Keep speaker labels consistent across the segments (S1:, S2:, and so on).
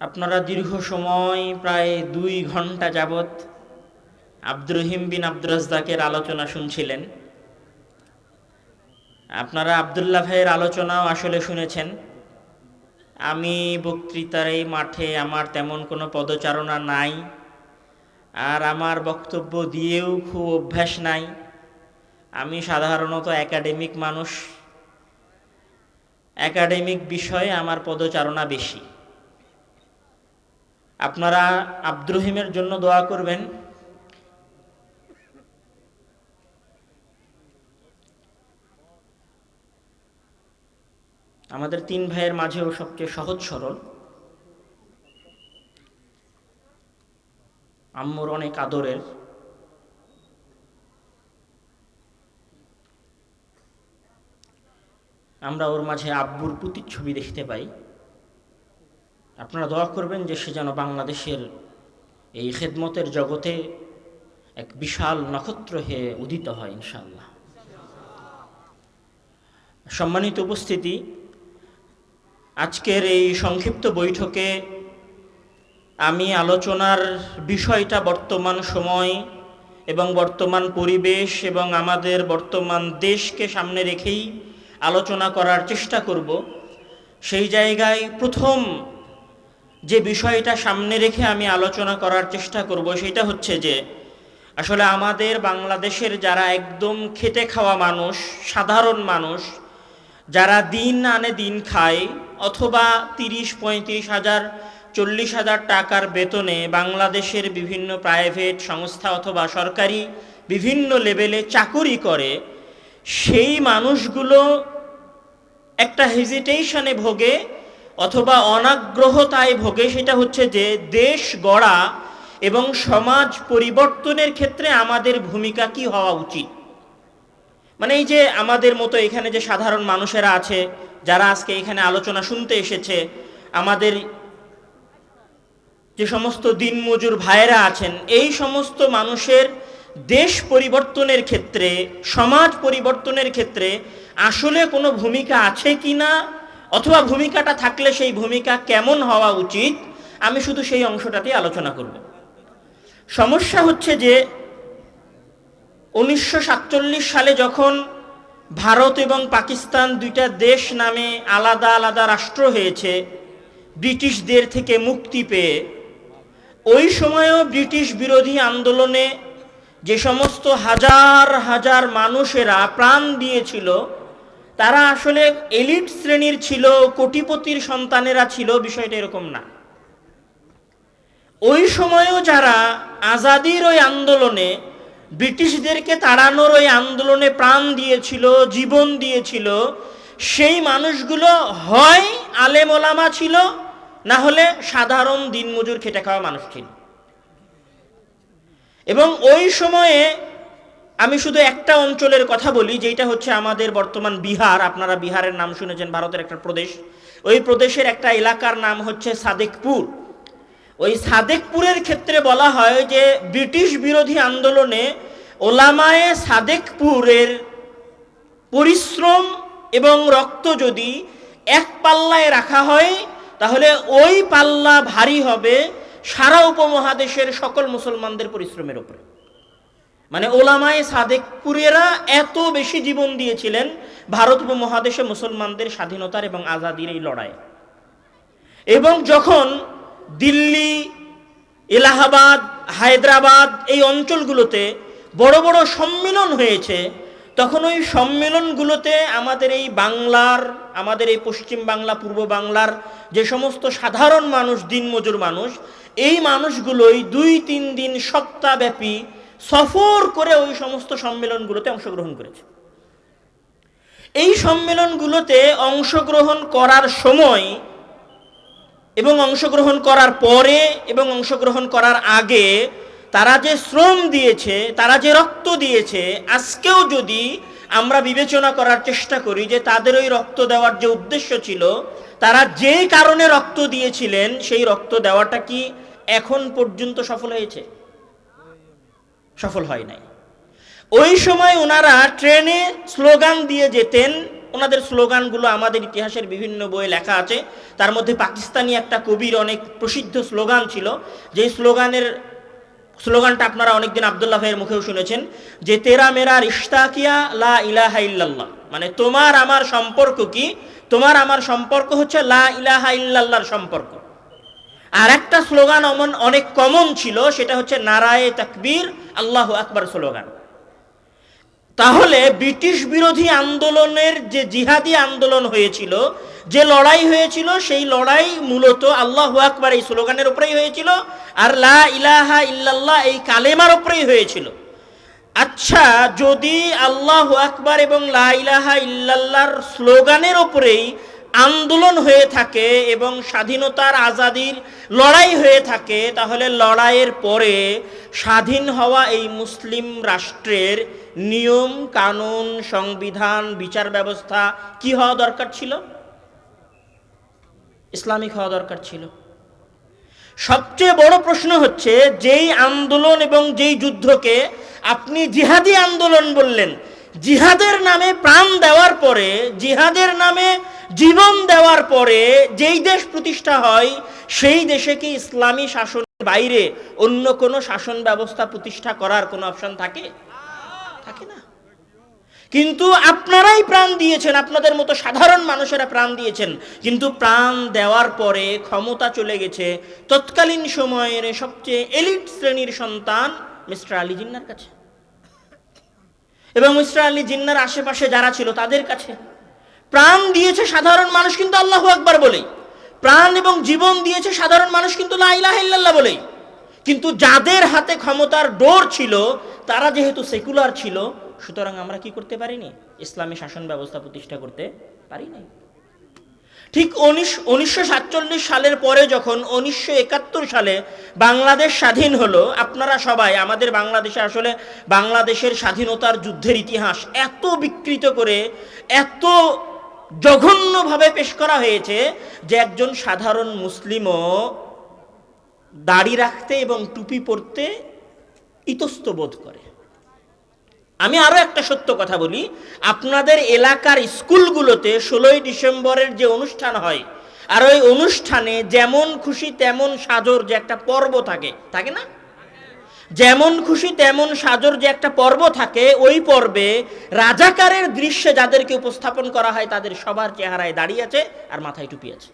S1: আপনারা দীর্ঘ সময় প্রায় 2 ঘন্টা যাবৎ আব্দুর রহিম বিন আব্দুর রাজ্জাকের আলোচনা শুনছিলেন। আপনারা আব্দুল্লাহ ভাইয়ের আলোচনাও আসলে শুনেছেন। আমি বক্তৃতার এই মাঠে আমার তেমন কোনো পদচারণা নাই, আর আমার বক্তব্য দিয়েও খুব অভ্যাস নাই। আমি সাধারণত একাডেমিক মানুষ, একাডেমিক বিষয়ে আমার পদচারণা বেশি। আপনারা আব্দুর রহিমের জন্য দোয়া করবেন। আমাদের 3 ভাইয়ের মাঝেও সবচেয়ে সহজ সরল, আম্মুর অনেক আদরের, আমরা ওর মাঝে আব্বুর প্রতিচ্ছবি দেখতে পাই। আপনারা দোয়া করবেন যে সে যেন বাংলাদেশের এই খেদমতের জগতে এক বিশাল নক্ষত্র হয়ে উদিত হয় ইনশাআল্লাহ। সম্মানিত উপস্থিতি, আজকের এই সংক্ষিপ্ত বৈঠকে আমি আলোচনার বিষয়টা বর্তমান সময় এবং বর্তমান পরিবেশ এবং আমাদের বর্তমান দেশকে সামনে রেখেই আলোচনা করার চেষ্টা করব। সেই জায়গায় প্রথম যে বিষয়টা সামনে রেখে আমি আলোচনা করার চেষ্টা করব সেটা হচ্ছে যে আসলে আমাদের বাংলাদেশের যারা একদম খেটে খাওয়া মানুষ, সাধারণ মানুষ, যারা দিন আনে দিন খায়, অথবা 30-35 হাজার 40 হাজার টাকার বেতনে বাংলাদেশের বিভিন্ন প্রাইভেট সংস্থা অথবা সরকারি বিভিন্ন লেভেলে চাকুরি করে, সেই মানুষগুলো একটা হেজিটেশনে ভোগে অথবা অনাগ্রহতায় ভোগে। সেটা হচ্ছে যে দেশ গড়া এবং সমাজ পরিবর্তনের ক্ষেত্রে আমাদের ভূমিকা কি হওয়া উচিত। মানে এই যে আমাদের মতো এখানে যে সাধারণ মানুষেরা আছে, যারা আজকে এখানে আলোচনা শুনতে এসেছে, আমাদের যে সমস্ত দিনমজুর ভাইয়েরা আছেন, এই সমস্ত মানুষের দেশ পরিবর্তনের ক্ষেত্রে, সমাজ পরিবর্তনের ক্ষেত্রে আসলে কোনো ভূমিকা আছে কি না, অথবা ভূমিকাটা থাকলে সেই ভূমিকা কেমন হওয়া উচিত, আমি শুধু সেই অংশটাতে আলোচনা করব। সমস্যা হচ্ছে যে 1947 সালে যখন ভারত এবং পাকিস্তান দুইটা দেশ নামে আলাদা আলাদা রাষ্ট্র হয়েছে ব্রিটিশদের থেকে মুক্তি পেয়ে, ওই সময়ও ব্রিটিশ বিরোধী আন্দোলনে যে সমস্ত হাজার হাজার মানুষেরা প্রাণ দিয়েছিল, তারা আসলে এলিট শ্রেণীর ছিল, কোটিপতির সন্তানেরা ছিল, বিষয়টা এরকম না। ওই সময়ও যারা আজাদির ওই আন্দোলনে, ব্রিটিশদেরকে তাড়ানোর ওই আন্দোলনে প্রাণ দিয়েছিল, জীবন দিয়েছিল, সেই মানুষগুলো হয় আলেম ওলামা ছিল, না হলে সাধারণ দিনমজুর খেটে খাওয়া মানুষ ছিল। এবং ওই সময়ে আমি শুধু একটা অঞ্চলের কথা বলি, যেটা হচ্ছে আমাদের বর্তমান বিহার। আপনারা বিহারের নাম শুনেছেন, ভারতের একটা প্রদেশ। ওই প্রদেশের একটা এলাকার নাম হচ্ছে সাদেকপুর। ওই সাদেকপুরের ক্ষেত্রে বলা হয় যে ব্রিটিশ বিরোধী আন্দোলনে ওলামায়ে সাদেকপুরের পরিশ্রম এবং রক্ত যদি এক পাল্লায় রাখা হয়, তাহলে ওই পাল্লা ভারী হবে সারা উপমহাদেশের সকল মুসলমানদের পরিশ্রমের উপরে। মানে ওলামায়ে সাদেকপুরেরা এত বেশি জীবন দিয়েছিলেন ভারত উপমহাদেশে মুসলমানদের স্বাধীনতার এবং আজাদির এই লড়াইয়ে। এবং যখন দিল্লি, এলাহাবাদ, হায়দ্রাবাদ এই অঞ্চলগুলোতে বড় বড় সম্মেলন হয়েছে, তখন ওই সম্মেলনগুলোতে আমাদের এই বাংলার, আমাদের এই পশ্চিম বাংলা, পূর্ব বাংলার যে সমস্ত সাধারণ মানুষ, দিনমজুর মানুষ, এই মানুষগুলোই 2-3 দিন সপ্তাহব্যাপী সফর করে ওই সমস্ত সম্মেলনগুলোতে অংশগ্রহণ করেছে। এই সম্মেলনগুলোতে অংশগ্রহণ করার সময় এবং অংশগ্রহণ করার পরে এবং অংশগ্রহণ করার আগে তারা যে শ্রম দিয়েছে, তারা যে রক্ত দিয়েছে, আজকেও যদি আমরা বিবেচনা করার চেষ্টা করি যে তাদের ওই রক্ত দেওয়ার যে উদ্দেশ্য ছিল, তারা যে কারণে রক্ত দিয়েছিলেন, সেই রক্ত দেওয়াটা কি এখন পর্যন্ত সফল হয়েছে? সফল হয় নাই। ওই সময় ওনারা ট্রেনে স্লোগান দিয়ে যেতেন, ওনাদের স্লোগানগুলো আমাদের ইতিহাসের বিভিন্ন বইয়ে লেখা আছে। তার মধ্যে পাকিস্তানি একটা কবির অনেক প্রসিদ্ধ স্লোগান ছিল, যেই স্লোগানটা আপনারা অনেকদিন আব্দুল্লাহ ভাইয়ের মুখেও শুনেছেন, যে তেরা মেরা রিশতা কিয়া লা ইলাহা ইল্লাল্লাহ, মানে তোমার আমার সম্পর্ক কি? তোমার আমার সম্পর্ক হচ্ছে লা ইলাহা ইল্লাল্লাহর সম্পর্ক। আর একটা স্লোগান অনেক কমন ছিল, সেটা হচ্ছে নারায়ে তাকবীর আল্লাহু আকবার স্লোগান। তাহলে ব্রিটিশ বিরোধী আন্দোলনের যে জিহাদি আন্দোলন হয়েছিল, যে লড়াই হয়েছিল, সেই লড়াই মূলত আল্লাহু আকবার এই স্লোগানের উপরেই হয়েছিল, আর লা ইলাহা ইল্লাল্লাহ এই কালেমার উপরেই হয়েছিল। আচ্ছা, যদি আল্লাহু আকবার এবং লা ইলাহা ইল্লাল্লাহর স্লোগানের উপরেই আন্দোলন হয়ে থাকে এবং স্বাধীনতার আজাদির লড়াই হয়ে থাকে, তাহলে লড়াইয়ের পরে স্বাধীন হওয়া এই মুসলিম রাষ্ট্রের নিয়ম কানুন, সংবিধান, বিচার ব্যবস্থা কি হওয়া দরকার ছিল? ইসলামিক হওয়া দরকার ছিল। সবচেয়ে বড় প্রশ্ন হচ্ছে, যেই আন্দোলন এবং যেই যুদ্ধকে আপনি জিহাদি আন্দোলন বললেন, জিহাদের নামে প্রাণ দেওয়ার পরে, জিহাদের নামে জীবন দেওয়ার পরে যেই দেশ প্রতিষ্ঠা হয়, সেই দেশে কি ইসলামী শাসনের বাইরে অন্য কোনো শাসন ব্যবস্থা প্রতিষ্ঠা করার কোনো অপশন থাকে? থাকে না। কিন্তু আপনারাই প্রাণ দিয়েছেন, আপনাদের মতো সাধারণ মানুষেরা প্রাণ দিয়েছেন, কিন্তু প্রাণ দেওয়ার পরে ক্ষমতা চলে গেছে তৎকালীন সময়ের সবচেয়ে এলিট শ্রেণীর সন্তান মিস্টার আলী জিন্নাহর কাছে, এবং মিস্টার আলী জিন্নাহর আশেপাশে যারা ছিল তাদের কাছে। প্রাণ দিয়েছে সাধারণ মানুষ কিন্তু আল্লাহু আকবার বলেই, প্রাণ এবং জীবন দিয়েছে সাধারণ মানুষ কিন্তু লা ইলাহা ইল্লাল্লাহ বলেই। কিন্তু যাদের হাতে ক্ষমতার ডোর ছিল, তারা যেহেতু সেকুলার ছিল, সুতরাং আমরা কি করতে পারিনি? ইসলামী শাসন ব্যবস্থা প্রতিষ্ঠা করতে পারিনি। ঠিক 1947 সালের পরে যখন 1971 সালে বাংলাদেশ স্বাধীন হলো, আপনারা সবাই, আমাদের বাংলাদেশে আসলে বাংলাদেশের স্বাধীনতার যুদ্ধের ইতিহাস এত বিকৃত করে, এত জঘন্যভাবে পেশ করা হয়েছে যে একজন সাধারণ মুসলিমও দাড়ি রাখতে এবং টুপি পরতে ইতস্ত বোধ করে। আমি আরো একটা সত্য কথা বলি, আপনাদের এলাকার স্কুলগুলোতে 16ই ডিসেম্বরের যে অনুষ্ঠান হয়, আর ওই অনুষ্ঠানে যেমন খুশি তেমন সাজর যে একটা পর্ব থাকে, থাকে না? যেমন খুশি তেমন সাজর যে একটা পর্ব থাকে, ওই পর্বে রাজাকারের দৃশ্যে যাদেরকে উপস্থাপন করা হয়, তাদের সবার চেহারায় দাঁড়িয়ে আছে আর মাথায় টুপি আছে।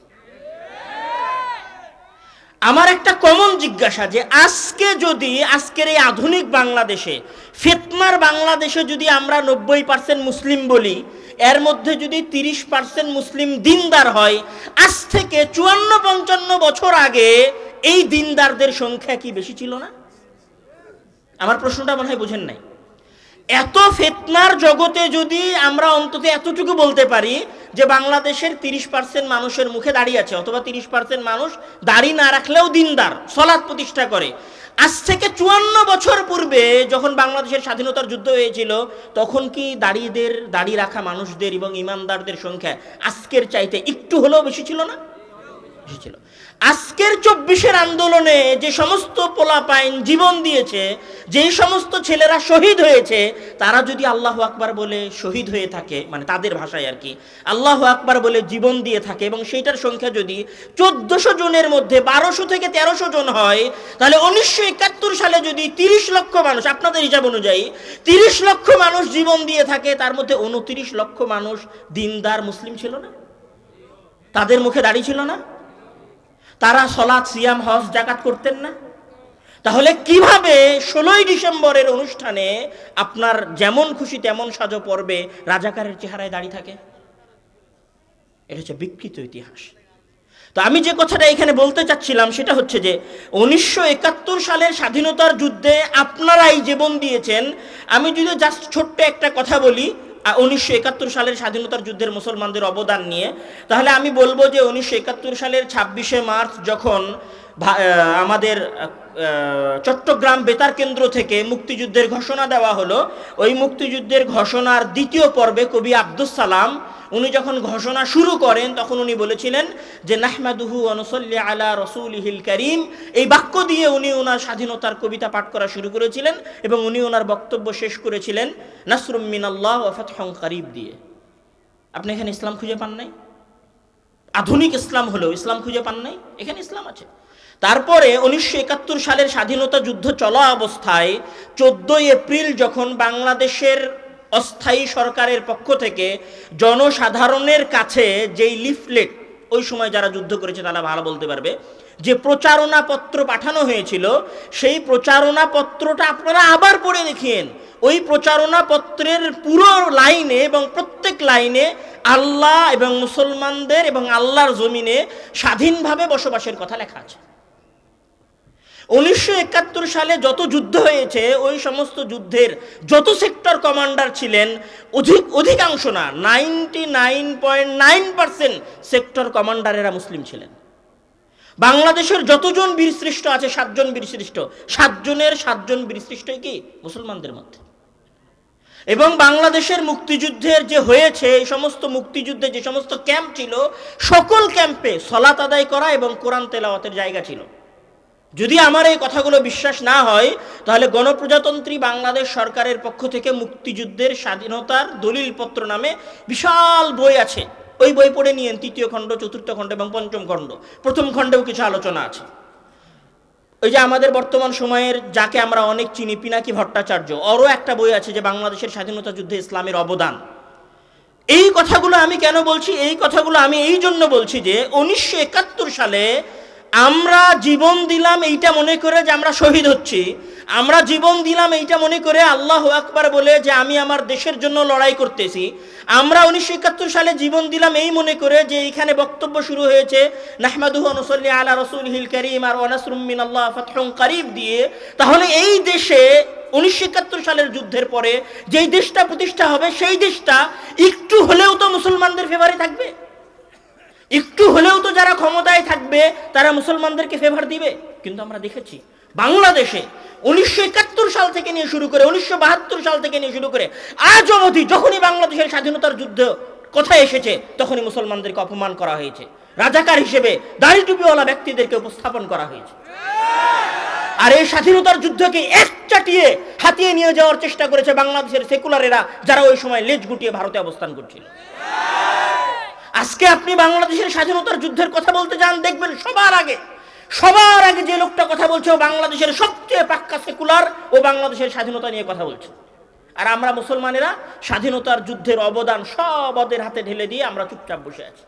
S1: আমার একটা কমন জিজ্ঞাসা, যে আজকের এই আধুনিক বাংলাদেশে, ফিতনার বাংলাদেশে যদি আমরা 90% মুসলিম বলি, এর মধ্যে যদি 30% মুসলিম দিনদার হয়, আজ থেকে 54-55 বছর আগে এই দিনদারদের সংখ্যা কি বেশি ছিল না? আমার প্রশ্নটা মনে হয় বুঝেন নাই। এত ফিতনার জগতে যদি আমরা অন্তত এতটুকু বলতে পারি যে বাংলাদেশের 30% মানুষের মুখে দাড়ি আছে, অথবা 30% মানুষ দাড়ি না রাখলেও দিনদার, সালাত প্রতিষ্ঠা করে। আজ থেকে 54 বছর পূর্বে যখন বাংলাদেশের স্বাধীনতার যুদ্ধ হয়েছিল, তখন কি দাড়ি রাখা মানুষদের এবং ইমানদারদের সংখ্যা আজকের চাইতে একটু হলেও বেশি ছিল না? বেশি ছিল। আজকের 24-এর আন্দোলনে যে সমস্ত পোলাপাইন জীবন দিয়েছে, যেই সমস্ত ছেলেরা শহীদ হয়েছে, তারা যদি আল্লাহু আকবার বলে শহীদ হয়ে থাকে, মানে তাদের ভাষায় আর কি, আল্লাহু আকবার বলে জীবন দিয়ে থাকে, এবং সেইটার সংখ্যা যদি 1400 জনের মধ্যে 1200 থেকে 1300 জন হয়, তাহলে 1971 সালে যদি 30 লক্ষ মানুষ, আপনাদের হিসাব অনুযায়ী 30 লক্ষ মানুষ জীবন দিয়ে থাকে, তার মধ্যে 29 লক্ষ মানুষ দিনদার মুসলিম ছিল না? তাদের মুখে দাড়ি ছিল না? তারা সালাত, সিয়াম, হজ, যাকাত করতেন না? তাহলে কিভাবে 16ই ডিসেম্বরের অনুষ্ঠানে আপনার যেমন খুশি তেমন সাজো পর্বে রাজাকারের চেহারায় দাঁড়িয়ে থাকে? এটা হচ্ছে বিকৃত ইতিহাস। তো আমি যে কথাটা এখানে বলতে চাচ্ছিলাম সেটা হচ্ছে যে 1971 সালের স্বাধীনতার যুদ্ধে আপনারাই জীবন দিয়েছেন। আমি যদি জাস্ট ছোট্ট একটা কথা বলি 1971 সালের স্বাধীনতার যুদ্ধের মুসলমানদের অবদান নিয়ে, তাহলে আমি বলবো যে 1971 সালের 26শে মার্চ যখন আমাদের চট্টগ্রাম বেতার কেন্দ্র থেকে মুক্তিযুদ্ধের ঘোষণা দেওয়া হলো, ওই মুক্তিযুদ্ধের ঘোষণার দ্বিতীয় পর্বে কবি আব্দুস সালাম উনি যখন ঘোষণা শুরু করেন, তখন উনি বলেছিলেন যে নাহমাদুহু ওয়া নুসাল্লি আলা রাসূলিহিল কারীম। এই বাক্য দিয়ে উনি ওনার স্বাধীনতার কবিতা পাঠ করা শুরু করেছিলেন, এবং উনি ওনার বক্তব্য শেষ করেছিলেন নাসরুম মিনাল্লাহ ওয়া ফাতহুন কারীব দিয়ে। আপনি এখানে ইসলাম খুঁজে পান নাই? আধুনিক ইসলাম হলেও ইসলাম খুঁজে পান নাই? এখানে ইসলাম আছে। তারপরে 1971 সালের স্বাধীনতা যুদ্ধ চলা অবস্থায় 14 এপ্রিল যখন বাংলাদেশের অস্থায়ী সরকারের পক্ষ থেকে জনসাধারণের কাছে যেই লিফলেট, ওই সময় যারা যুদ্ধ করেছে তারা ভালো বলতে পারবে, যে প্রচারণা পত্র পাঠানো হয়েছিল, সেই প্রচারণা পত্রটা আপনারা আবার পড়ে দেখিয়েন। ওই প্রচারণা পত্রের পুরো লাইনে এবং প্রত্যেক লাইনে আল্লাহ এবং মুসলমানদের এবং আল্লাহর জমিনে স্বাধীনভাবে বসবাসের কথা লেখা আছে। 1971 সালে যত যুদ্ধ হয়েছে, ওই সমস্ত যুদ্ধের যত সেক্টর কমান্ডার ছিলেন, অধিকাংশ না, 99.9% সেক্টর কমান্ডারেরা মুসলিম ছিলেন। বাংলাদেশের যতজন বীরশ্রেষ্ঠ আছে, 7 জন বীরশ্রেষ্ঠ, 7 জনের 7 জন বীরশ্রেষ্ঠই কি মুসলমানদের মধ্যে। এবং বাংলাদেশের মুক্তিযুদ্ধের যে হয়েছে, এই সমস্ত মুক্তিযুদ্ধে যে সমস্ত ক্যাম্প ছিল, সকল ক্যাম্পে সালাত আদায় করা এবং কোরআন তেলাওয়াতের জায়গা ছিল। যদি আমার এই কথাগুলো বিশ্বাস না হয়, তাহলে গণপ্রজাতন্ত্রী বাংলাদেশ সরকারের পক্ষ থেকে মুক্তিযুদ্ধের স্বাধীনতার দলিলপত্র নামে বিশাল বই আছে। ওই বই পড়ে নিয়েন, 3য় খণ্ড, 4র্থ খণ্ড এবং 5ম খণ্ড। 1ম খণ্ডেও কিছু আলোচনা আছে। ওই যে আমাদের বর্তমান সময়ের যাকে আমরা অনেক চিনি, পিনাকি ভট্টাচার্য, ওরও একটা বই আছে যে বাংলাদেশের স্বাধীনতা যুদ্ধে ইসলামের অবদান। এই কথাগুলো আমি কেন বলছি? এই কথাগুলো আমি এই জন্য বলছি যে 1971 সালে আমরা জীবন দিলাম এইটা মনে করে যে আমরা শহীদ হচ্ছি, আমরা জীবন দিলাম এইটা মনে করে আল্লাহু আকবার বলে যে আমি আমার দেশের জন্য লড়াই করতেছি। আমরা 1971 সালে জীবন দিলাম এই মনে করে যে এইখানে বক্তব্য শুরু হয়েছে নাহমাদুহু ওয়া নুসাল্লি আলা রাসূলিহিল কারীম আর ওয়া নাসরুম মিনাল্লাহ ফাতহুন কারীব দিয়ে। তাহলে এই দেশে 1971 সালের যুদ্ধের পরে যেই দেশটা প্রতিষ্ঠা হবে, সেই দেশটা একটু হলেও তো মুসলমানদের ফেভারে থাকবে, একটু হলেও তো যারা ক্ষমতায় থাকবে তারা মুসলমানদেরকে ফেভার দিবে। কিন্তু আমরা দেখেছি বাংলাদেশে 1971 সাল থেকে নিয়ে শুরু করে 1972 সাল থেকে নিয়ে শুরু করে আজ অবধি যখনই বাংলাদেশের স্বাধীনতার যুদ্ধ কথা এসেছে, তখনই মুসলমানদেরকে অপমান করা হয়েছে, রাজাকার হিসেবে দাড়ি টুপিওয়ালা ব্যক্তিদেরকে উপস্থাপন করা হয়েছে। আর এই স্বাধীনতার যুদ্ধকে একচাটিয়ে হাতিয়ে নিয়ে যাওয়ার চেষ্টা করেছে বাংলাদেশের সেকুলারেরা, যারা ওই সময় লেজ গুটিয়ে ভারতে অবস্থান করছিল। আজকে আপনি বাংলাদেশের স্বাধীনতার যুদ্ধের কথা বলতে যান, দেখবেন সবার আগে যে লোকটা কথা বলছে ও বাংলাদেশের সবচেয়ে পাক্কা সেকুলার, ও বাংলাদেশের স্বাধীনতা নিয়ে কথা বলছে। আর আমরা মুসলমানেরা স্বাধীনতার যুদ্ধের অবদান সব ওদের হাতে ঢেলে দিয়ে আমরা চুপচাপ বসে আছি।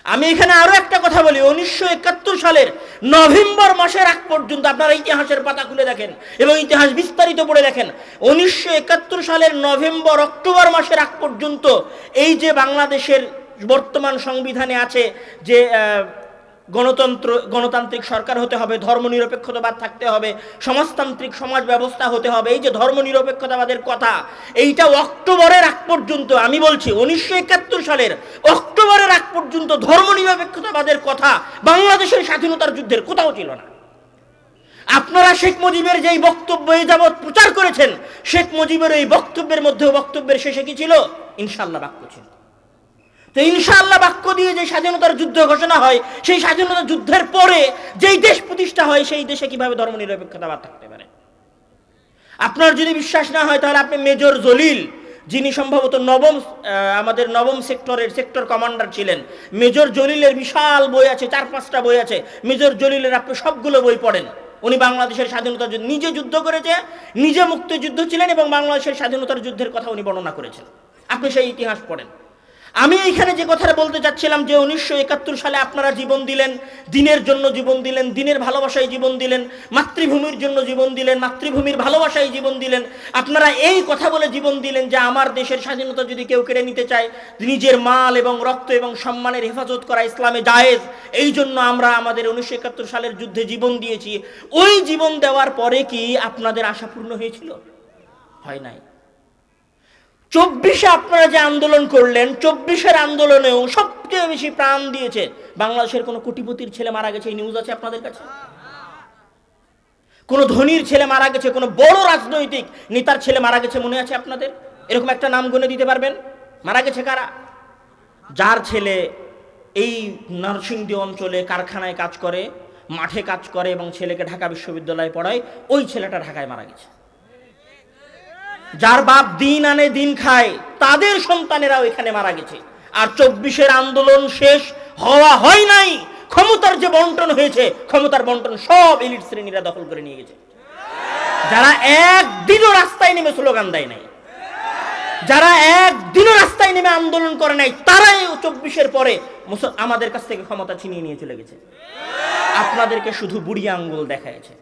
S1: আমি এখানে আরো একটা কথা বলি, 1971 সালের নভেম্বর মাসের আগ পর্যন্ত আপনারা ইতিহাসের পাতা খুলে দেখেন এবং ইতিহাস বিস্তারিত পড়ে দেখেন। 1971 সালের নভেম্বর অক্টোবর মাসের আগ পর্যন্ত এই যে বাংলাদেশের বর্তমান সংবিধানে আছে যে গণতান্ত্রিক সরকার হতে হবে, ধর্মনিরপেক্ষতাবাদ থাকতে হবে, সমাজতান্ত্রিক সমাজ ব্যবস্থা হতে হবে, এই যে ধর্মনিরপেক্ষতাবাদের কথা, এইটা অক্টোবরের আগ পর্যন্ত, আমি বলছি 1971 সালের অক্টোবরের আগ পর্যন্ত ধর্মনিরপেক্ষতাবাদের কথা বাংলাদেশের স্বাধীনতার যুদ্ধের কোথাও ছিল না। আপনারা শেখ মুজিবের যেই বক্তব্য এই যাবৎ প্রচার করেছেন, শেখ মুজিবের এই বক্তব্যের মধ্যে, বক্তব্যের শেষে কি ছিল? ইনশাআল্লাহ বাক্য ছিল। তো ইনশাআল্লাহ বাক্য দিয়ে যে স্বাধীনতার যুদ্ধ ঘোষণা হয়, সেই স্বাধীনতা যুদ্ধের পরে যেই দেশ প্রতিষ্ঠা হয়, সেই দেশে কিভাবে ধর্মনিরপেক্ষতাবাদ থাকতে পারে? আপনার যদি বিশ্বাস না হয়, তাহলে আপনি মেজর জলিল, যিনি সম্ভবত আমাদের নবম সেক্টরের সেক্টর কমান্ডার ছিলেন, মেজর জলিলের বিশাল বই আছে, 4-5টা বই আছে মেজর জলিলের, আপনি সবগুলো বই পড়েন। উনি বাংলাদেশের স্বাধীনতার যুদ্ধ নিজে যুদ্ধ করেছে, নিজে মুক্তিযুদ্ধ ছিলেন এবং বাংলাদেশের স্বাধীনতার যুদ্ধের কথা উনি বর্ণনা করেছেন। আপনি সেই ইতিহাস পড়েন। আমি এইখানে যে কথাটা বলতে চাচ্ছিলাম যে 1971 সালে আপনারা জীবন দিলেন, দিনের জন্য জীবন দিলেন, দিনের ভালোবাসায় জীবন দিলেন, মাতৃভূমির জন্য জীবন দিলেন, মাতৃভূমির ভালোবাসায় জীবন দিলেন। আপনারা এই কথা বলে জীবন দিলেন যে আমার দেশের স্বাধীনতা যদি কেউ কেড়ে নিতে চায়, নিজের মাল এবং রক্ত এবং সম্মানের হেফাজত করা ইসলামে জায়েজ, এই জন্য আমরা আমাদের 1971 সালের যুদ্ধে জীবন দিয়েছি। ওই জীবন দেওয়ার পরে কি আপনাদের আশা পূর্ণ হয়েছিল? হয় নাই। 24-এ আপনারা যে আন্দোলন করলেন, 24-এর আন্দোলনেও সবচেয়ে বেশি প্রাণ দিয়েছে বাংলাদেশের কোন কোটিপতির ছেলে মারা গেছে, এই নিউজ আছে আপনাদের কাছে? কোন ধনীর ছেলে মারা গেছে, কোন বড় রাজনৈতিক নেতার ছেলে মারা গেছে মনে আছে আপনাদের? এরকম একটা নাম গুনে দিতে পারবেন? মারা গেছে কারা? যার ছেলে এই নরসিংদী অঞ্চলে কারখানায় কাজ করে, মাঠে কাজ করে এবং ছেলেকে ঢাকা বিশ্ববিদ্যালয়ে পড়ায়, ওই ছেলেটা ঢাকায় মারা গেছে। যার বাপ দিন আনে দিন খায়, তাদের সন্তানেরাও এখানে মারা গেছে। আর 24-এর আন্দোলন শেষ হয় নাই, ক্ষমতার যে বন্টন হয়েছে, ক্ষমতার বন্টন সব এলিট শ্রেণীরা দখল করে নিয়ে গেছে। যারা একদিনও রাস্তায় নেমে স্লোগান দেয় নাই, যারা একদিনও রাস্তায় নেমে আন্দোলন করে নাই, তারাই 24-এর পরে আমাদের কাছ থেকে ক্ষমতা ছিনিয়ে নিয়ে চলে গেছে। আপনাদেরকে শুধু বুড়ি আঙ্গুল দেখাইছে।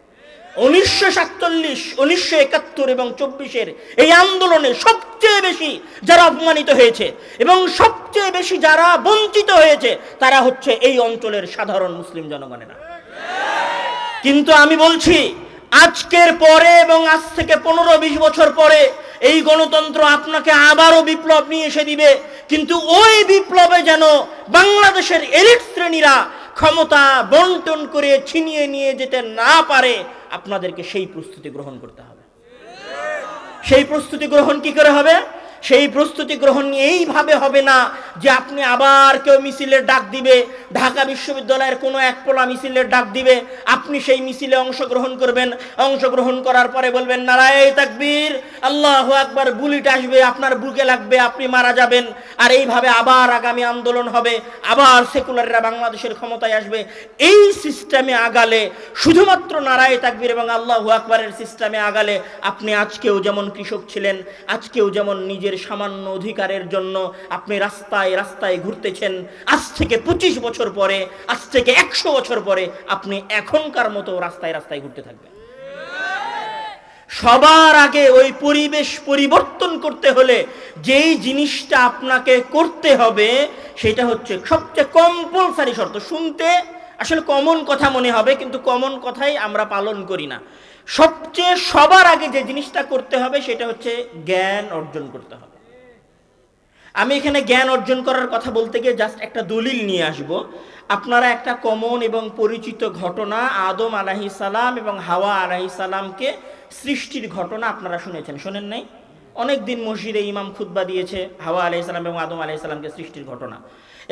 S1: 1947, 1971 এবং 24-এর এই আন্দোলনে সবচেয়ে বেশি যারা অপমানিত হয়েছে এবং সবচেয়ে বেশি যারা বঞ্চিত হয়েছে, তারা হচ্ছে এই অঞ্চলের সাধারণ মুসলিম জনগণেরা। কিন্তু আমি বলছি, আজকের পরে এবং আজ থেকে 15-20 বছর পরে এই গণতন্ত্র আপনাকে আবারও বিপ্লব নিয়ে এসে দিবে, কিন্তু ওই বিপ্লবে যেন বাংলাদেশের এলিট শ্রেণীরা ক্ষমতা বন্টন করে ছিনিয়ে নিয়ে যেতে না পারে, আপনাদেরকে সেই প্রস্তুতি গ্রহণ করতে হবে। সেই প্রস্তুতি গ্রহণ কি করে হবে? সেই প্রস্তুতি গ্রহণ এইভাবে হবে না যে আপনি আবার কেউ মিছিলের ডাক দিবে, ঢাকা বিশ্ববিদ্যালয়ের কোনো এক পোলা মিছিলের ডাক দিবে, আপনি সেই মিছিলে অংশগ্রহণ করবেন, অংশগ্রহণ করার পরে বলবেন নারায়ে তাকবীর, আল্লাহু আকবার, বুলেট আসবে, আপনার বুকে লাগবে, আপনি মারা যাবেন। আর এইভাবে আবার আগামী আন্দোলন হবে, আবার সেকুলাররা বাংলাদেশের ক্ষমতায় আসবে। এই সিস্টেমে আগালে, শুধুমাত্র নারায়ে তাকবীর এবং আল্লাহু আকবারের সিস্টেমে আগালে, আপনি আজকেও যেমন কৃষক ছিলেন, আজকেও যেমন নিজের সামান্য অধিকারের জন্য আপনি রাস্তায় রাস্তায় ঘুরতেছেন, আজ থেকে 25 বছর পরে, আজ থেকে 100 বছর পরে আপনি এখনকার মতো রাস্তায় রাস্তায় ঘুরতে থাকবেন। সবার আগে ওই পরিবেশ পরিবর্তন করতে হলে যেই জিনিসটা আপনাকে করতে হবে, সেটা হচ্ছে সবচেয়ে কম্পালসারি শর্ত। শুনতে আসলে কমন কথা মনে হবে, কিন্তু কমন কথাই আমরা পালন করি না। সবচেয়ে সবার আগে যে জিনিসটা করতে হবে সেটা হচ্ছে জ্ঞান অর্জন করতে হবে। আমি এখানে জ্ঞান অর্জন করার কথা বলতে গিয়ে জাস্ট একটা দলিল নিয়ে আসব। আপনারা একটা কমন এবং পরিচিত ঘটনা, আদম আলাইহিস সালাম এবং হাওয়া আলাইহিস সালামকে সৃষ্টির ঘটনা আপনারা শুনেছেন, শোনেন নাই? অনেক দিন মসজিদে ইমাম খুতবা দিয়েছে হাওয়া আলাইহিস সালাম এবং আদম আলাইহিস সালামকে সৃষ্টির ঘটনা।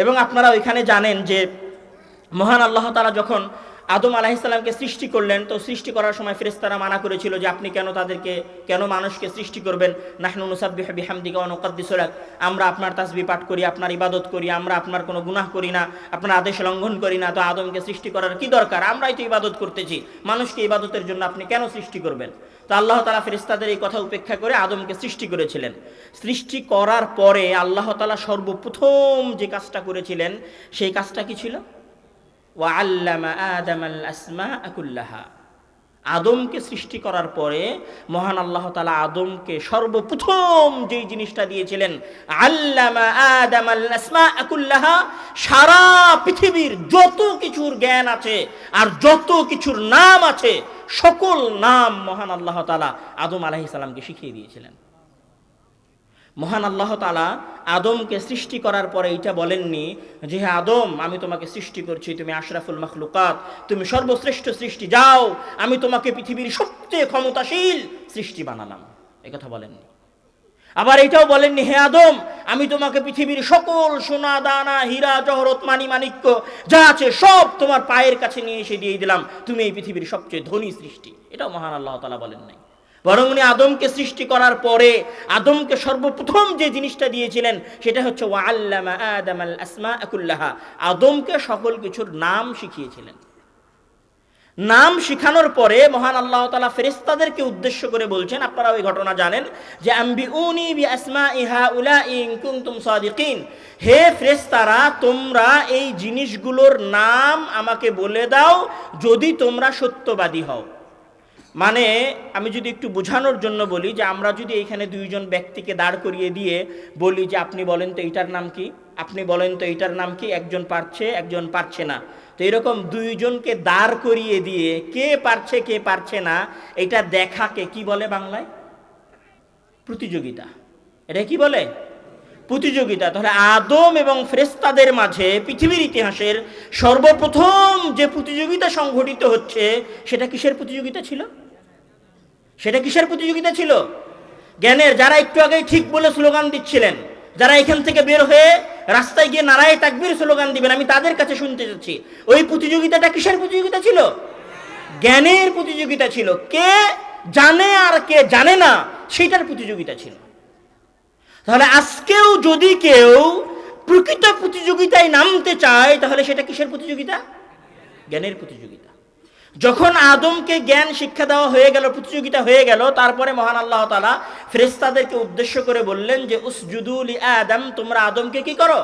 S1: এবং আপনারা ওইখানে জানেন যে মহান আল্লাহ তাআলা যখন আদম আলাইহিস সালামকে সৃষ্টি করলেন, তো সৃষ্টি করার সময় ফেরেশতারা মানা করেছিল যে আপনি কেন মানুষকে সৃষ্টি করবেন? নাহনু নুসাব্বিহু বিহামদিকা ওয়া নুকদ্দিসু লাক, আমরা আপনার তাসবিহ পাঠ করি, আপনার ইবাদত করি, আমরা আপনার কোনো গুনাহ করি না, আপনার আদেশ লঙ্ঘন করি না, তো আদমকে সৃষ্টি করার কি দরকার? আমরাই তো ইবাদত করতেছি, মানুষকে ইবাদতের জন্য আপনি কেন সৃষ্টি করবেন? তো আল্লাহ তাআলা ফেরেশতাদের এই কথা উপেক্ষা করে আদমকে সৃষ্টি করেছিলেন। সৃষ্টি করার পরে আল্লাহ তাআলা সর্বপ্রথম যে কাজটা করেছিলেন, সেই কাজটা কি ছিল? ওয়াআল্লামা আদামাল আসমাআ কুল্লাহা। আদমকে সৃষ্টি করার পরে মহান আল্লাহ তাআলা আদমকে সর্বপ্রথম যেই জিনিসটা দিয়েছিলেন, আল্লামা আদামাল আসমাআ কুল্লাহা, সারা পৃথিবীর যত কিছুর জ্ঞান আছে আর যত কিছুর নাম আছে, সকল নাম মহান আল্লাহ তাআলা আদম আলাইহিস সালামকে শিখিয়ে দিয়েছিলেন। মহান আল্লাহ তাআলা আদমকে সৃষ্টি করার পরে এটা বলেননি যে হে আদম, আমি তোমাকে সৃষ্টি করছি, তুমি আশরাফুল মাখলুকাত, তুমি সর্বশ্রেষ্ঠ সৃষ্টি, যাও আমি তোমাকে পৃথিবীর সবচেয়ে ক্ষমতাশীল সৃষ্টি বানালাম, এই কথা বলেননি। আবার এটাও বলেননি হে আদম, আমি তোমাকে পৃথিবীর সকল সোনা দানা হীরা জহরত মানি মাণিক্য যা আছে সব তোমার পায়ের কাছে নিয়ে এসে দিয়ে দিলাম, তুমি এই পৃথিবীর সবচেয়ে ধনী সৃষ্টি, এটাও মহান আল্লাহ তাআলা বলেন নাই। বরং উনি আদমকে সৃষ্টি করার পরে আদমকে সর্বপ্রথম যে জিনিসটা দিয়েছিলেন সেটা হচ্ছে ওয়াআল্লামা আদামাল আসমাআ কুল্লাহা, আদমকে সকল কিছুর নাম শিখিয়েছিলেন। নাম শিখানোর পরে মহান আল্লাহ তাআলা ফেরেশতাদেরকে উদ্দেশ্য করে বলছেন, আপনারা ওই ঘটনা জানেন যে আম্বিউনি বিআসমাই হাউলাই ইন কুনতুম সাদিকিন, হে ফেরেশতারা তোমরা এই জিনিসগুলোর নাম আমাকে বলে দাও যদি তোমরা সত্যবাদী হও। মানে আমি যদি একটু বোঝানোর জন্য বলি যে আমরা যদি এখানে দুইজন ব্যক্তিকে দাঁড় করিয়ে দিয়ে বলি যে আপনি বলেন তো এইটার নাম কি, আপনি বলেন তো এইটার নাম কি, একজন পারছে একজন পারছে না, তো এরকম দুইজনকে দাঁড় করিয়ে দিয়ে কে পারছে কে পারছে না এটা দেখাকে কি বলে বাংলায়? প্রতিযোগিতা। এটা কি বলে? প্রতিযোগিতা। তাহলে আদম এবং ফেরেশতাদের মাঝে পৃথিবীর ইতিহাসের সর্বপ্রথম যে প্রতিযোগিতা সংঘটিত হচ্ছে সেটা কিসের প্রতিযোগিতা ছিল? সেটা কিসের প্রতিযোগিতা ছিল? জ্ঞানের। যারা একটু আগেই ঠিক বলে স্লোগান দিচ্ছিলেন, যারা এখান থেকে বের হয়ে রাস্তায় গিয়ে নারায়ে তাকবীর স্লোগান দিবেন, আমি তাদের কাছে শুনতে চাচ্ছি ওই প্রতিযোগিতাটা কিসের প্রতিযোগিতা ছিল? জ্ঞানের প্রতিযোগিতা ছিল। কে জানে আর কে জানে না সেটার প্রতিযোগিতা ছিল। তাহলে আজকেও যদি কেউ প্রকৃত প্রতিযোগিতায় নামতে চায়, তাহলে সেটা কিসের প্রতিযোগিতা? জ্ঞানের প্রতিযোগিতা। যখন আদমকে জ্ঞান শিক্ষা দেওয়া হয়ে গেল, প্রতিযোগিতা হয়ে গেল, তারপরে মহান আল্লাহ তাআলা ফেরেশতাদেরকে উদ্দেশ্য করে বললেন যে উসজুদু লি আদম, তোমরা আদমকে কি করো?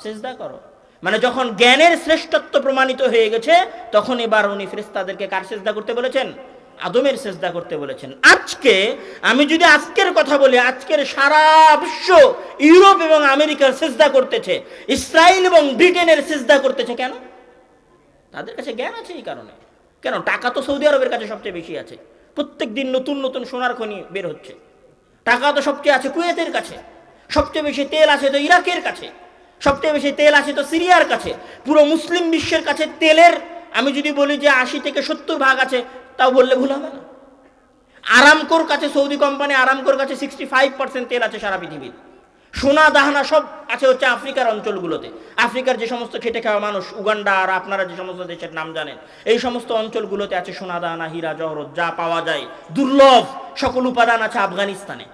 S1: সিজদা করো। মানে যখন জ্ঞানের শ্রেষ্ঠত্ব প্রমাণিত হয়ে গেছে, তখন এবার উনি ফেরেশতাদেরকে কার সিজদা করতে বলেছেন? আদমের সিজদা করতে বলেছেন। আজকে আমি যদি আজকের কথা বলি, আজকের সারা বিশ্ব ইউরোপ এবং আমেরিকার সিজদা করতেছে, ইসরায়েল এবং ব্রিটেনের সিজদা করতেছে। কেন? তাদের কাছে জ্ঞান আছে এই কারণে। কেন? টাকা তো সৌদি আরবের কাছে সবচেয়ে বেশি আছে, প্রত্যেক দিন নতুন নতুন সোনার খনি বের হচ্ছে। টাকা তো সবচেয়ে আছে কুয়েতের কাছে, সবচেয়ে বেশি তেল আছে তো ইরাকের কাছে, সবচেয়ে বেশি তেল আছে তো সিরিয়ার কাছে। পুরো মুসলিম বিশ্বের কাছে তেলের আমি যদি বলি যে 80 থেকে 70 ভাগ আছে, তাও বললে ভুল হবে না। আরামকোর কাছে, সৌদি কোম্পানি আরামকোর কাছে 65% তেল আছে সারা পৃথিবীর। সোনা দাহানা সব আছে হচ্ছে আফ্রিকার অঞ্চলগুলোতে। আফ্রিকার যে সমস্ত খেটে খাওয়া মানুষ, উগান্ডা আর আপনারা যে সমস্ত দেশের নাম জানেন, এই সমস্ত অঞ্চলগুলোতে আছে সোনা দাহানা, হীরা জহরত, যা পাওয়া যায় দুর্লভ সকল উপাদান আছে আফগানিস্তানে।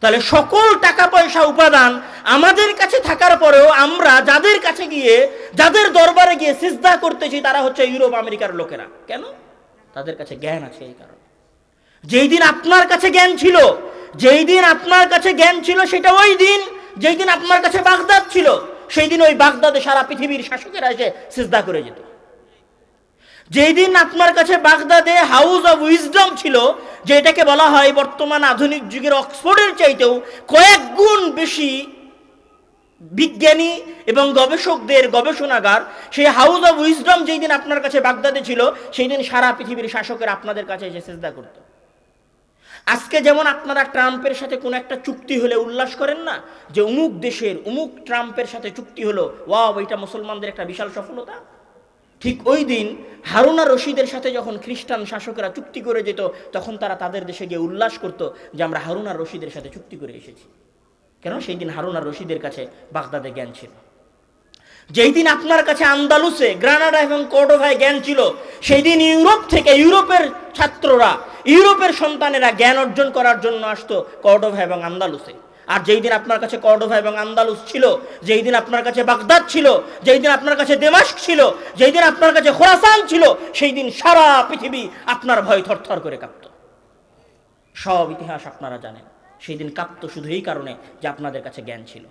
S1: তাহলে সকল টাকা পয়সা উপাদান আমাদের কাছে থাকার পরেও আমরা যাদের কাছে গিয়ে, যাদের দরবারে গিয়ে সিজদা করতেছি, তারা হচ্ছে ইউরোপ আমেরিকার লোকেরা। কেন? তাদের কাছে জ্ঞান আছে এই কারণে। যেই দিন আপনার কাছে জ্ঞান ছিল, যেই দিন আপনার কাছে জ্ঞান ছিল, সেটা ওই দিন যেই দিন আপনার কাছে বাগদাদ ছিল, সেই দিন ওই বাগদাদে সারা পৃথিবীর শাসকেরা এসে সিজদা করে যেত। যেই দিন আপনার কাছে বাগদাদে হাউস অফ উইজডম ছিল, যেটাকে বলা হয় বর্তমান আধুনিক যুগের অক্সফোর্ডের চাইতেও কয়েক গুণ বেশি বিজ্ঞানী এবং গবেষকদের গবেষণাগার, সেই হাউস অফ উইজডম যেই দিন আপনার কাছে বাগদাদে ছিল, সেই দিন সারা পৃথিবীর শাসকেরা আপনাদের কাছে এসে সিজদা করত। আজকে যেমন আপনারা ট্রাম্পের সাথে কোনো একটা চুক্তি হলে উল্লাস করেন না, যে অমুক দেশের অমুক ট্রাম্পের সাথে চুক্তি হলো, ওয়াও এটা মুসলমানদের একটা বিশাল সফলতা। ঠিক ওই দিন হারুন আর রশিদের সাথে যখন খ্রিস্টান শাসকেরা চুক্তি করে যেত, তখন তারা তাদের দেশে গিয়ে উল্লাস করত যে আমরা হারুন আর রশিদের সাথে চুক্তি করে এসেছি। কেন? সেই দিন হারুন আর রশিদের কাছে বাগদাদে জ্ঞান ছিল। যেই দিন আপনার কাছে আন্দালুসে, গ্রানাডা এবং কর্ডোভায় জ্ঞান ছিল, সেই দিন ইউরোপ থেকে ইউরোপের ছাত্ররা, ইউরোপের সন্তানেরা জ্ঞান অর্জন করার জন্য আসতো কর্ডোভা এবং আন্দালুসে। আর যেই দিন আপনার কাছে কর্ডোভা এবং আন্দালুস ছিল, যেই দিন আপনার কাছে বাগদাদ ছিল, যেই দিন আপনার কাছে দেমাস্ক ছিল, যেই দিন আপনার কাছে খোরাসান ছিল, সেই দিন সারা পৃথিবী আপনার ভয় থরথর করে কাঁপত। সব ইতিহাস আপনারা জানেন। সেই দিন কাঁপত শুধু এই কারণে যে আপনাদের কাছে জ্ঞান ছিল।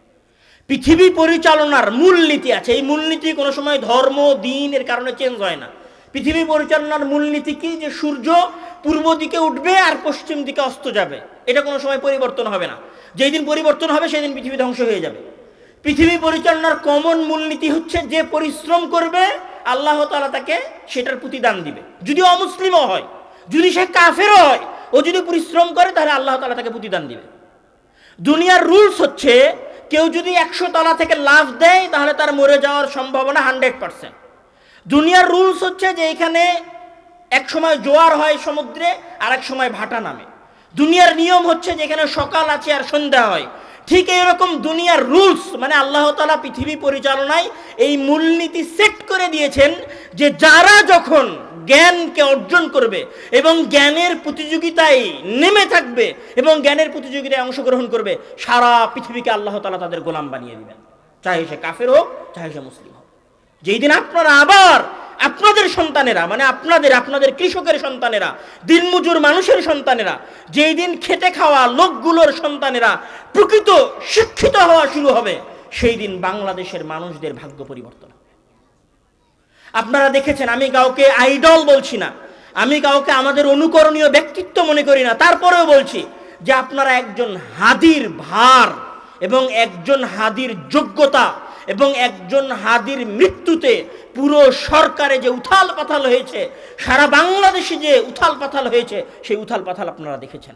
S1: পৃথিবী পরিচালনার মূলনীতি আছে। এই মূলনীতি কোনো সময় ধর্ম দিন এর কারণে চেঞ্জ হয় না। পৃথিবী পরিচালনার মূলনীতি কি? যে সূর্য পূর্ব দিকে উঠবে আর পশ্চিম দিকে অস্ত যাবে, এটা কোনো সময় পরিবর্তন হবে না। যেই দিন পরিবর্তন হবে সেই দিন পৃথিবী ধ্বংস হয়ে যাবে। পৃথিবী পরিচালনার কমন মূলনীতি হচ্ছে যে পরিশ্রম করবে আল্লাহ তাআলা তাকে সেটার প্রতিদান দিবে। যদি অমুসলিমও হয়, যদি সে কাফেরও হয়, ও যদি পরিশ্রম করে তাহলে আল্লাহ তাআলা তাকে প্রতিদান দিবে। দুনিয়ার রুলস হচ্ছে কেউ যদি 100 তলা থেকে লাফ দেয় তাহলে তার মরে যাওয়ার সম্ভাবনা 100%। দুনিয়ার রুলস হচ্ছে যে এখানে এক সময় জোয়ার হয় সমুদ্রে, আর এক সময় ভাটা নামে। দুনিয়ার নিয়ম হচ্ছে যে এখানে সকাল আছে আর সন্ধ্যা হয়। ঠিক এইরকম দুনিয়ার রুলস, মানে আল্লাহ তাআলা পৃথিবী পরিচালনায় এই মূলনীতি সেট করে দিয়েছেন যে যারা যখন জ্ঞানকে অর্জন করবে এবং জ্ঞানের প্রতিযোগিতায় নেমে থাকবে এবং জ্ঞানের প্রতিযোগিতায় অংশগ্রহণ করবে, সারা পৃথিবীকে আল্লাহ তাআলা তাদের গোলাম বানিয়ে দিবেন, চাহে সে কাফের হোক, চাহে সে মুসলিম হোক। যেই দিন আপনারা আবার আপনাদের সন্তানেরা, মানে আপনাদের কৃষকের সন্তানেরা, দিনমজুর মানুষের সন্তানেরা, যেই দিন খেটে খাওয়া লোকগুলোর সন্তানেরা প্রকৃত শিক্ষিত হওয়া শুরু হবে, সেই দিন বাংলাদেশের মানুষদের ভাগ্য পরিবর্তন। আপনারা দেখেছেন, আমি কাউকে আইডল বলছি না, আমি কাউকে আমাদের অনুকরণীয় ব্যক্তিত্ব মনে করি না, তারপরেও বলছি যে আপনারা একজন হাদির ভার এবং একজন হাদির যোগ্যতা এবং একজন হাদির মৃত্যুতে পুরো সরকারে যে উথাল পাথাল হয়েছে, সারা বাংলাদেশে যে উথাল পাথাল হয়েছে, সেই উথাল পাথাল আপনারা দেখেছেন।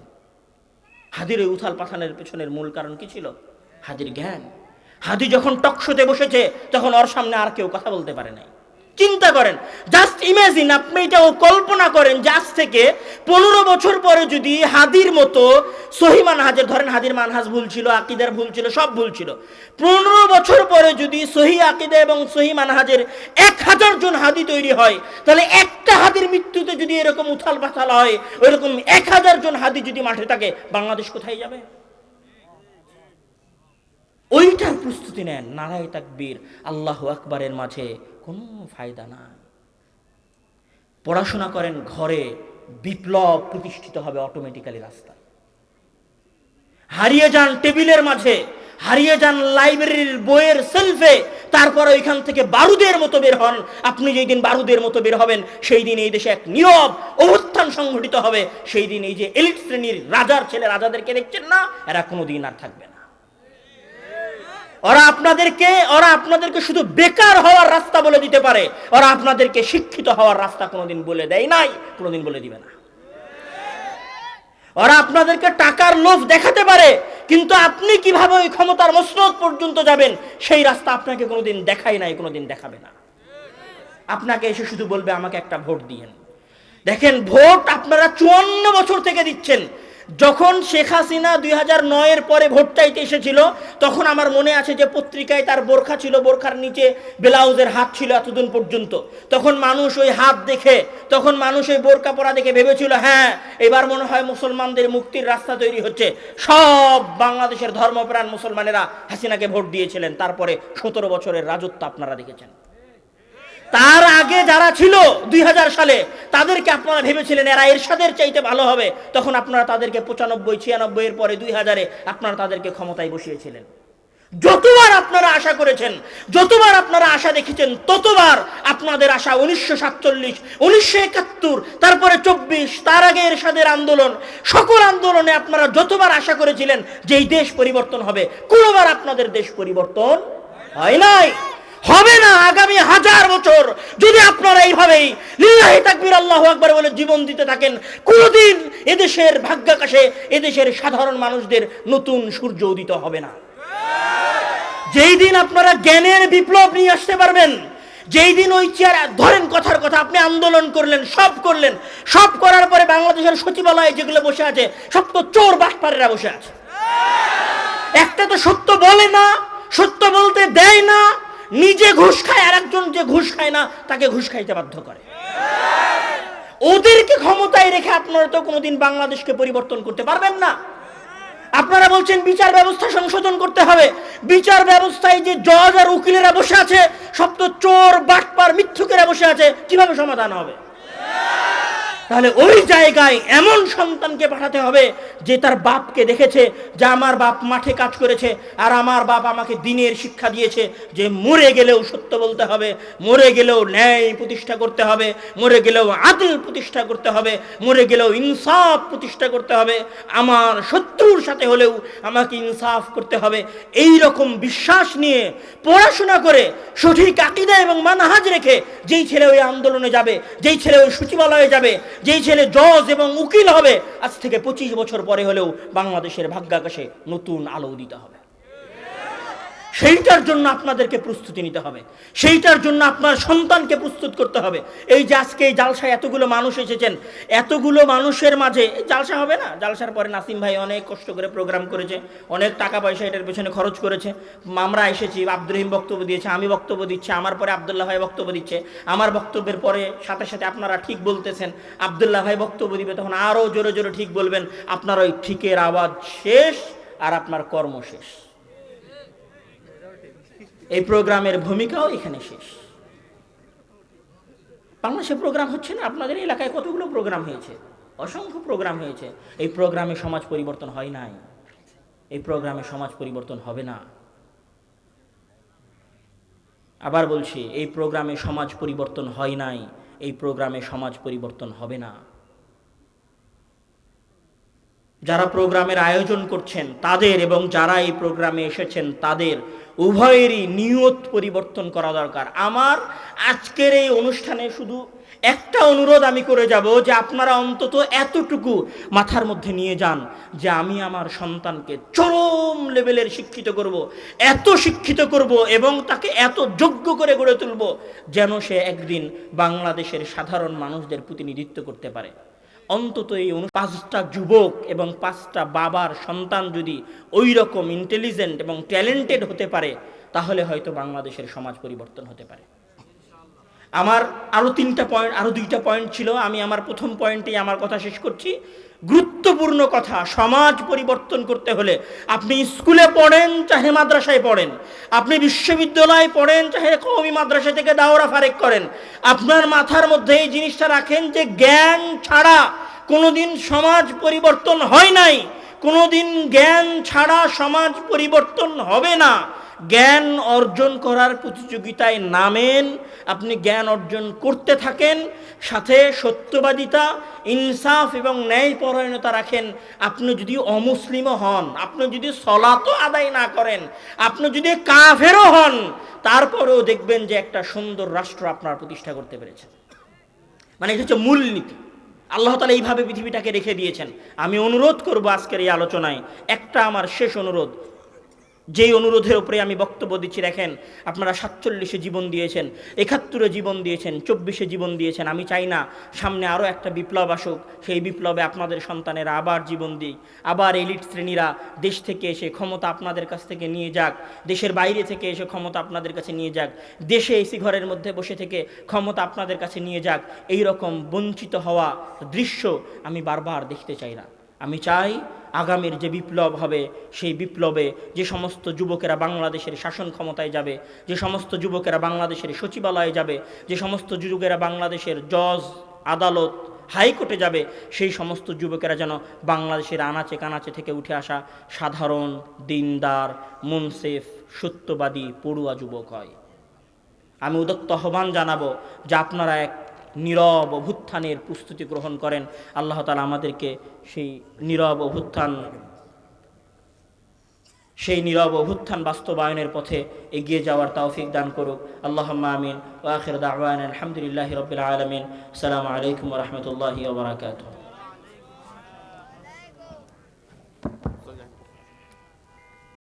S1: হাদির এই উথাল পাথালের পেছনের মূল কারণ কি ছিল? হাদির জ্ঞান। হাদি যখন টকশোতে বসেছে তখন ওর সামনে আর কেউ কথা বলতে পারে নাই। চিন্তা করেন, জাস্ট ইমাজিন, আপনি এটাও কল্পনা করেন যে আজ থেকে 15 বছর পরে যদি হাদির মতো সহি মানহাজের, ধরেন হাদির মানহাজ ভুল ছিল, আকীদার ভুল ছিল, সব ভুল ছিল, 15 বছর পরে যদি সহি আকীদা এবং সহি মানহাজের 1000 জন হাদি তৈরি হয়, তাহলে একটা হাদির মৃত্যুতে যদি এরকম উথাল পাথাল হয়, ওইরকম 1000 জন হাদি যদি মাঠে থাকে, বাংলাদেশ কোথায় যাবে? ওইটার প্রস্তুতি নেন। নারায়ে তাকবীর, আল্লাহু আকবারের মাঝে কোনো ফায়দা নাই। পড়াশোনা করেন ঘরে, বিপ্লব প্রতিষ্ঠিত হবে অটোমেটিক্যালি রাস্তায়। হারিয়ে যান টেবিলের মাঝে, হারিয়ে যান লাইব্রেরির বইয়ের সেলফে, তারপর ওইখান থেকে বারুদের মতো বের হন। আপনি যেই দিন বারুদের মতো বের হবেন, সেই দিন এই দেশে এক নীরব অভ্যুত্থান সংঘটিত হবে। সেই দিন এই যে এলিট শ্রেণীর রাজার ছেলে রাজাদেরকে দেখছেন না, এরা কোনোদিন আর থাকবে না। ওরা আপনাদেরকে শুধু বেকার হওয়ার রাস্তা বলে দিতে পারে, ওরা আপনাদেরকে শিক্ষিত হওয়ার রাস্তা কোনোদিন বলে দেয় নাই, কোনোদিন বলে দিবে না। ওরা আপনাদেরকে টাকার লোভ দেখাতে পারে, কিন্তু আপনি কিভাবে ওই ক্ষমতার মসনদ পর্যন্ত যাবেন, সেই রাস্তা আপনাকে কোনোদিন দেখায় নাই, কোনোদিন দেখাবে না। আপনাকে এসে শুধু বলবে আমাকে একটা ভোট দিয়েন। দেখেন, ভোট আপনারা 54 বছর থেকে দিচ্ছেন। যখন শেখ হাসিনা 2009-এর পরে ভোট চাইতে এসেছিল, তখন আমার মনে আছে যে পত্রিকায় তার বোরখা ছিল, বোরখার নিচে ব্লাউজের হাত ছিল এতদিন পর্যন্ত। তখন মানুষ ওই হাত দেখে, তখন মানুষ ওই বোরকা পরা দেখে ভেবেছিল, হ্যাঁ এবার মনে হয় মুসলমানদের মুক্তির রাস্তা তৈরি হচ্ছে। সব বাংলাদেশের ধর্মপ্রাণ মুসলমানেরা হাসিনাকে ভোট দিয়েছিলেন। তারপরে 17 বছরের রাজত্ব আপনারা দেখেছেন। তার আগে যারা ছিল 2000 সালে, তাদেরকে আপনারা ভেবেছিলেন এরা এরশাদের চাইতে ভালো হবে, তখন আপনারা তাদেরকে 95, 96 এর পরে 2000-এ আপনারা তাদেরকে ক্ষমতায় বসিয়েছিলেন। যতবার আপনারা আশা করেছেন, যতবার আপনারা আশা দেখেছেন, ততবার আপনাদের আশা 1947, 1971, তারপরে 24, তার আগে এরশাদের আন্দোলন, সকল আন্দোলনে আপনারা যতবার আশা করেছিলেন যে এই দেশ পরিবর্তন হবে, কোনোবার আপনাদের দেশ পরিবর্তন হয় নাই, হবে না। আগামী 1000 বছর যদি আপনারা এইভাবেই লিল্লাহি তাকবীর আল্লাহু আকবার বলে জীবন দিতে থাকেন, কোনোদিন এদেশের ভাগ্যাকাশে এদেশের সাধারণ মানুষদের নতুন সূর্য উদিত হবে না। যেই দিন আপনারা জ্ঞানের বিপ্লব নিয়ে আসতে পারবেন, যেই দিন ওই চেয়ার ধরেন, কথার কথা আপনি আন্দোলন করলেন, সব করার পরে বাংলাদেশের সচিবালয়ে যেগুলো বসে আছে, সব তো চোর বাটপারেরা বসে আছে। একটা তো সত্য বলে না, সত্য বলতে দেয় না, নিজে ঘুষ খায়, আর একজন যে ঘুষ খায় না তাকে ঘুষ খাইতে বাধ্য করে। ওদেরকে ক্ষমতায় রেখে আপনারা তো কোনোদিন বাংলাদেশকে পরিবর্তন করতে পারবেন না। আপনারা বলছেন বিচার ব্যবস্থা সংশোধন করতে হবে। বিচার ব্যবস্থায় যে জজ আর উকিলেরা বসে আছে, সব তো চোর বাটপার মিথ্যুকেরা বসে আছে, কিভাবে সমাধান হবে? তাহলে ওই জায়গায় এমন সন্তানকে পাঠাতে হবে যে তার বাপকে দেখেছে যে আমার বাপ মাঠে কাজ করেছে, আর আমার বাপ আমাকে দ্বীনের শিক্ষা দিয়েছে যে মরে গেলেও সত্য বলতে হবে, মরে গেলেও ন্যায় প্রতিষ্ঠা করতে হবে, মরে গেলেও আদল প্রতিষ্ঠা করতে হবে, মরে গেলেও ইনসাফ প্রতিষ্ঠা করতে হবে, আমার শত্রুর সাথে হলেও আমাকে ইনসাফ করতে হবে। এই রকম বিশ্বাস নিয়ে পড়াশোনা করে সঠিক আকীদা এবং মানহাজ রেখে যেই ছেলে ওই আন্দোলনে যাবে, যেই ছেলে ওই সচিবালয়ে যাবে, যেই ছেলে জজ এবং উকিল হবে, আজ থেকে 25 বছর পরে হলেও বাংলাদেশের ভাগ্যাকাশে নতুন আলো উদিত হবে। সেইটার জন্য আপনাদেরকে প্রস্তুতি নিতে হবে, সেইটার জন্য আপনার সন্তানকে প্রস্তুত করতে হবে। এই যে আজকে এই জালসায় এতগুলো মানুষ এসেছেন, এতগুলো মানুষের মাঝে জালসা হবে না? জালসার পরে নাসিম ভাই অনেক কষ্ট করে প্রোগ্রাম করেছে, অনেক টাকা পয়সা এটার পেছনে খরচ করেছে। আমরা এসেছি, আব্দুর রহিম বক্তব্য দিয়েছে, আমি বক্তব্য দিচ্ছি, আমার পরে আব্দুল্লাহ ভাই বক্তব্য দিচ্ছে, আমার বক্তব্যের পরে সাথে সাথে আপনারা ঠিক বলতেছেন, আব্দুল্লাহ ভাই বক্তব্য দিবে, তখন আরও জোরে জোরে ঠিক বলবেন। আপনার ওই ঠিকের আওয়াজ শেষ আর আপনার কর্ম শেষ। এই প্রোগ্রামের ভূমিকাও এখানে শেষ। বাংলাদেশে প্রোগ্রাম হচ্ছে না, আপনাদের এলাকায় কতগুলো প্রোগ্রাম হয়েছে, অসংখ্য প্রোগ্রাম হয়েছে। এই প্রোগ্রামে সমাজ পরিবর্তন হয় নাই, এই প্রোগ্রামে সমাজ পরিবর্তন হবে না। আবার বলছি, এই প্রোগ্রামে সমাজ পরিবর্তন হয় নাই, এই প্রোগ্রামে সমাজ পরিবর্তন হবে না। যারা প্রোগ্রামের আয়োজন করছেন তাদের এবং যারা এই প্রোগ্রামে এসেছেন তাদের উভয়েরই নিয়ত পরিবর্তন করা দরকার। আমার আজকের এই অনুষ্ঠানে শুধু একটা অনুরোধ আমি করে যাব যে আপনারা অন্তত এতটুকু মাথার মধ্যে নিয়ে যান যে আমি আমার সন্তানকে চরম লেভেলের শিক্ষিত করব, এত শিক্ষিত করব এবং তাকে এত যোগ্য করে গড়ে তুলব যেন সে একদিন বাংলাদেশের সাধারণ মানুষদের প্রতিনিধিত্ব করতে পারে। অন্তত এই 5টা যুবক এবং 5টা বাবার সন্তান যদি ওই রকম ইন্টেলিজেন্ট এবং ট্যালেন্টেড হতে পারে তাহলে হয়তো বাংলাদেশের সমাজ পরিবর্তন হতে পারে। আমার আরো 2টা পয়েন্ট ছিল, আমি আমার প্রথম পয়েন্টেই আমার কথা শেষ করছি। গুরুত্বপূর্ণ কথা, সমাজ পরিবর্তন করতে হলে আপনি স্কুলে পড়েন চাহে মাদ্রাসায় পড়েন, আপনি বিশ্ববিদ্যালয়ে পড়েন চাহে কওমি মাদ্রাসা থেকে দাওরা ফারেক করেন, আপনার মাথার মধ্যে এই জিনিসটা রাখেন যে জ্ঞান ছাড়া কোনোদিন সমাজ পরিবর্তন হয় নাই, কোনোদিন জ্ঞান ছাড়া সমাজ পরিবর্তন হবে না। জ্ঞান অর্জন করার প্রতিযোগিতায় নামেন, আপনি জ্ঞান অর্জন করতে থাকেন, সাথে সত্যবাদিতা, ইনসাফ এবং ন্যায়পরায়ণতা রাখেন। আপনি যদি অমুসলিমও হন, আপনি যদি সলাতও আদায় না করেন, আপনি যদি কাফেরও হন, তারপরেও দেখবেন যে একটা সুন্দর রাষ্ট্র আপনার প্রতিষ্ঠা করতে পেরেছেন। মানে এটা হচ্ছে মূলনীতি। আল্লাহ তাআলা এইভাবে পৃথিবীটাকে রেখে দিয়েছেন। আমি অনুরোধ করব আজকের এই আলোচনায়, একটা আমার শেষ অনুরোধ, যেই অনুরোধের উপরে আমি বক্তব্য দিচ্ছি। দেখেন, আপনারা 47-এ জীবন দিয়েছেন, 71-এ জীবন দিয়েছেন, 24-এ জীবন দিয়েছেন। আমি চাই না সামনে আরও একটা বিপ্লব আসুক, সেই বিপ্লবে আপনাদের সন্তানেরা আবার জীবন দিক, আবার এলিট শ্রেণীরা দেশ থেকে এসে ক্ষমতা আপনাদের কাছ থেকে নিয়ে যাক, দেশের বাইরে থেকে এসে ক্ষমতা আপনাদের কাছে নিয়ে যাক, দেশে এসি ঘরের মধ্যে বসে থেকে ক্ষমতা আপনাদের কাছে নিয়ে যাক। এই রকম বঞ্চিত হওয়া দৃশ্য আমি বারবার দেখতে চাই না। আমি চাই আগামীর যে বিপ্লব হবে সেই বিপ্লবে যে সমস্ত যুবকেরা বাংলাদেশের শাসন ক্ষমতায় যাবে, যে সমস্ত যুবকেরা বাংলাদেশের সচিবালয়ে যাবে, যে সমস্ত যুবকেরা বাংলাদেশের জজ, আদালত, হাইকোর্টে যাবে, সেই সমস্ত যুবকেরা যেন বাংলাদেশের আনাচে কানাচে থেকে উঠে আসা সাধারণ, দিনদার, মুনসিফ, সত্যবাদী, পড়ুয়া যুবক হয়। আমি উদাত্ত আহ্বান জানাবো যে আপনারা এক নীরব অভ্যুত্থানের প্রস্তুতি গ্রহণ করেন। আল্লাহ তাআলা আমাদেরকে সেই নীরব অভ্যুত্থান বাস্তবায়নের পথে এগিয়ে যাওয়ার তৌফিক দান করুক। আল্লাহুম্মা আমিন। ওয়া আখিরু দাওয়ানা আলহামদুলিল্লাহি রাব্বিল আলামিন। আসসালামু আলাইকুম ওয়া রাহমাতুল্লাহি ওয়া বারাকাতুহু।